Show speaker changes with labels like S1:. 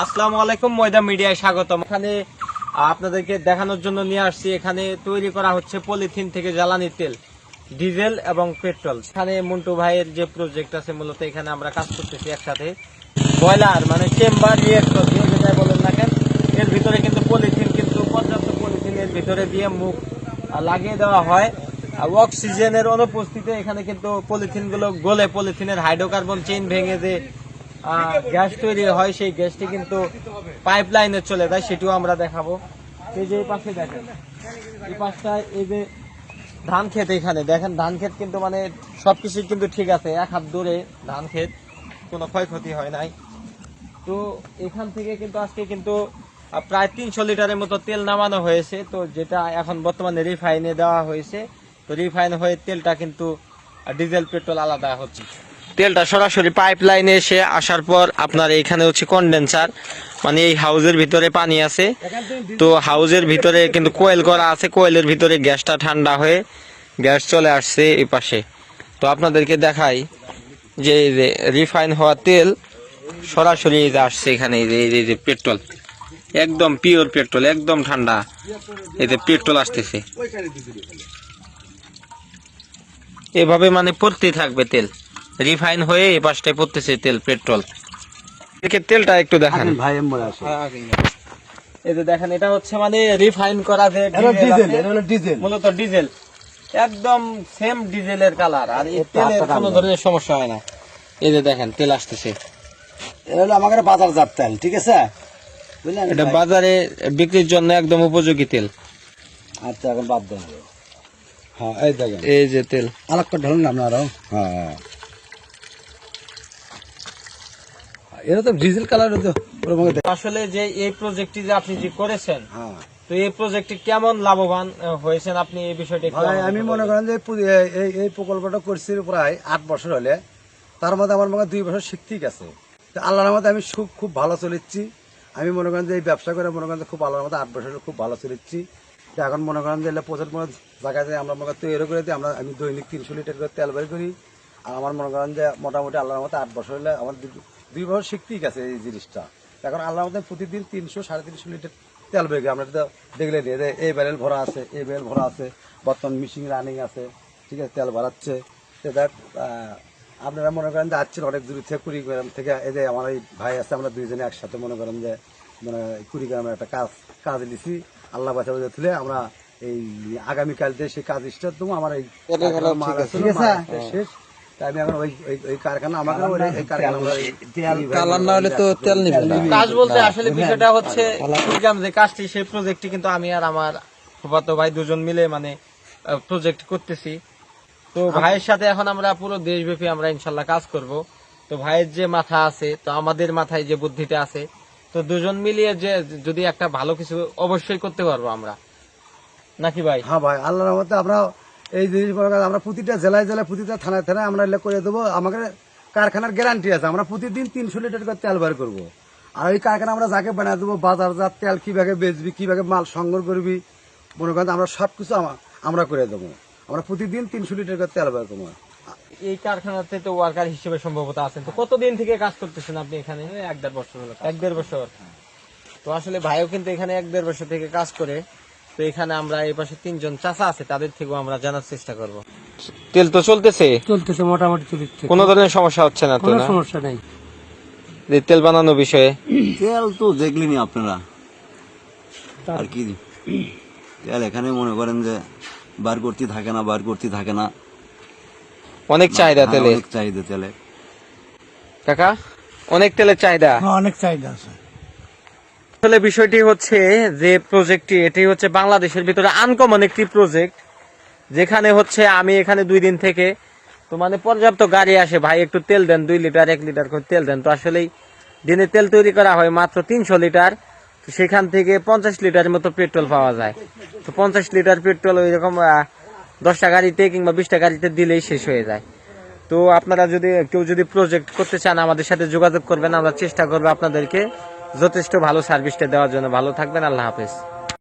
S1: আসসালামু আলাইকুম, ময়দা মিডিয়ায় স্বাগতম। এখানে আপনাদেরকে দেখানোর জন্য নিয়ে আসছি, এখানে তৈরি করা হচ্ছে পলিথিন থেকে জ্বালানি তেল, ডিজেল এবং পেট্রোল। এখানে মন্টু ভাইয়ের যে প্রজেক্ট আছে, মূলত এখানে আমরা কাজ করতেছি একসাথে। বয়লার মানে চেম্বার রিয়েক্টর দিয়ে যেটাই বলেন না কেন, এর ভিতরে কিন্তু পলিথিন, কিন্তু পর্যাপ্ত পলিথিনের ভিতরে দিয়ে মুখ লাগিয়ে দেওয়া হয়। অক্সিজেনের অনুপস্থিতিতে এখানে কিন্তু পলিথিন গুলো গলে পলিথিনের হাইড্রোকার্বন চেইন ভেঙে যে গ্যাস তৈরি হয়, সেই গ্যাসটি কিন্তু পাইপ লাইনে চলে যায়, সেটিও আমরা দেখাবো। এই যে এই পাশে দেখেন, এই পাশটায় এই যে ধান ক্ষেত, এখানে দেখেন ধান ক্ষেত কিন্তু মানে সবকিছু কিন্তু ঠিক আছে, এক হাত দূরে ধান ক্ষেত, কোনো ক্ষয়ক্ষতি হয় নাই। তো এখান থেকে কিন্তু আজকে কিন্তু প্রায় 300 লিটারের মতো তেল নামানো হয়েছে, তো যেটা এখন বর্তমানে রিফাইনে দেওয়া হয়েছে। তো রিফাইন হয়ে তেলটা কিন্তু ডিজেল পেট্রোল আলাদা হচ্ছে। তেলটা সরাসরি পাইপ লাইনে এসে আসার পর আপনার এখানে হচ্ছে কন্ডেন্সার, মানে এই হাউজের ভিতরে পানি আছে, তো হাউজের ভিতরে কিন্তু কোয়েল করা আছে, কোয়েলের ভিতরে গ্যাসটা ঠান্ডা হয়ে গ্যাস চলে আসছে এই পাশে। তো আপনাদেরকে দেখাই যে রিফাইন হওয়া তেল সরাসরি এই যে আসছে এখানে, এই যে পেট্রোল, একদম পিওর পেট্রোল, একদম ঠান্ডা, এই যে পেট্রোল আসতেছে এভাবে, মানে পড়তেই থাকবে তেল, রিফাইন হয়ে এই পাশটায় পড়তেছে তেল, পেট্রোল। তেলটা একটু দেখেন ভাই, এই যে দেখেন, এটা হচ্ছে মানে রিফাইন করা যে ডিজেল, মূলত ডিজেল, একদম সেম ডিজেলের কালার, আর এই তেলের কোনো ধরনের সমস্যা হয় না। এই যে দেখেন তেল আসতেছে,
S2: এটা হলো আমাদের বাজারজাত তেল, ঠিক আছে, বুঝলেন?
S1: এটা বাজারে বিক্রির জন্য একদম উপযোগী তেল।
S2: আচ্ছা, এখন বাদ দেন। হ্যাঁ, এই দেখেন,
S1: এই যে তেল
S2: আরেকটা ঢালুন না আপনারাও। হ্যাঁ, এটা তো ডিজেল কালার।
S1: আসলে যে এই প্রজেক্টটি যে আপনি যে করেছেন, তো এই প্রজেক্টে কেমন লাভবান হয়েছেন আপনি, এই বিষয়টা
S2: আমি মনে করেন যে এই প্রকল্পটা করছি প্রায় 8 বছর হলে, তার মধ্যে আমার মনে হয় 2 বছর শিখতেই গেছে। আল্লাহর মধ্যে আমি খুব ভালো চলেছি। আমি মনে করেন যে এই ব্যবসা করে মনে করেন খুব আল্লাহর মধ্যে 8 বছর খুব ভালো চলেছি। এখন মনে করেন যে প্রচুর জায়গায় আমরা মনে করেন তৈরি করে দিই, আমি দৈনিক 300 লিটার করে তেল বের করি। আর আমার মনে করেন যে মোটামুটি আল্লাহর মধ্যে 8 বছর হলে আমার 2 বছর শিখতেই গেছে এই জিনিসটা। এখন আল্লাহর মধ্যে প্রতিদিন 300-350 লিটার তেল বের করি। আমরা তো দেখলে এই ব্যারেল ভরা আছে, এই ব্যারেল ভরা আছে, বর্তমান মেশিন রানিং আছে, ঠিক আছে, তেল ভরাচ্ছে। দেখ, আপনারা মনে করেন যে আসছেন অনেক দূর থেকে, কুড়িগ্রাম থেকে। এই যে আমার এই ভাই আছে, আমরা দুইজনে একসাথে মনে করেন যে মানে কুড়িগ্রামের একটা কাজ নিছি। আল্লাহ বাঁচা বাঁচা তুলে আমরা এই আগামীকাল যে সেই কাজ স্টার্ট দেবো। আমার এই শেষ, আমি এখন ওই কারখানা আমাকে
S1: কাজ বলতে আসলে বিষয়টা হচ্ছে কুড়িগ্রাম যে কাজটি, সেই প্রজেক্টটি কিন্তু আমি আর আমার ফুফাতো ভাই দুজন মিলে মানে প্রজেক্ট করতেছি। তো ভাইয়ের সাথে এখন আমরা পুরো দেশব্যাপী আমরা ইনশাল্লাহ কাজ করব। তো ভাইয়ের যে মাথা আছে, তো আমাদের মাথায় যে বুদ্ধিটা আছে, তো দুজন মিলিয়ে যে যদি একটা ভালো কিছু অবশ্যই করতে পারবো আমরা, নাকি ভাই?
S2: হ্যাঁ ভাই, আল্লাহর রহমতে আমরা এই জিনিস আমরা প্রতিটা জেলায় জেলায়, প্রতিটা থানায় থানায় আমরা এগুলো করে দেবো। আমাদের কারখানার গ্যারান্টি আছে, আমরা প্রতিদিন 300 লিটার করে তেল বের করবো। আর ওই কারখানা আমরা যাকে বানিয়ে দেবো, বাজারজাত তেল কিভাবে বেচবি, কিভাবে মাল সংগ্রহ করবি, মনে করেন আমরা সবকিছু আমরা করে দেবো। আমরা প্রতিদিন 300 লিটার করে তেল বের করবো।
S1: এই কারখানাতে তো ওয়ার্কার হিসেবে সম্ভবত আছেন, তো কতদিন থেকে কাজ করতেছেন আপনি এখানে? 1-1.5 বছর হলো। 1-1.5 বছর। তো আসলে ভাইও কিন্তু এখানে 1-1.5 বছর থেকে কাজ করে। তো এখানে আমরা এই পাশে 3 জন চাচা আছে, তাদের থেকেও আমরা জানার চেষ্টা করব। তেল তো চলতেছে
S2: মোটামুটি চলছে,
S1: কোনো ধরনের সমস্যা হচ্ছে না তো?
S2: কোনো সমস্যা নেই
S1: তেল বানানো বিষয়ে।
S3: তেল তো দেখলেনি আপনারা, আর কি তেল এখানে মনে করেন যে বার করতে থাকে না,
S1: অনেক চাহিদা তেলে,
S3: অনেক চাহিদা তেলে
S1: কাকা, অনেক তেলের চাহিদা,
S2: অনেক চাহিদা আছে।
S1: আসলে বিষয়টি হচ্ছে যে প্রজেক্টটি, এটি হচ্ছে বাংলাদেশের ভিতরে আনকমন একটি প্রজেক্ট, যেখানে হচ্ছে আমি এখানে 2 দিন থেকে, তো মানে পর্যাপ্ত গাড়ি আসে, ভাই একটু তেল দেন, 2 লিটার 1 লিটার করে তেল দেন। তো আসলেই দিনে তেল তৈরি করা হয় মাত্র 300 লিটার, তো সেখান থেকে 50 লিটারের মতো পেট্রোল পাওয়া যায়। তো 50 লিটার পেট্রোল ওই রকম 10টা গাড়িতে কিংবা 20টা গাড়িতে দিলেই শেষ হয়ে যায়। তো আপনারা যদি কেউ যদি প্রজেক্ট করতে চান, আমাদের সাথে যোগাযোগ করবেন, আমরা চেষ্টা করবো আপনাদেরকে যথেষ্ট ভালো সার্ভিসটা দেওয়ার জন্য। ভালো থাকবেন, আল্লাহ হাফেজ।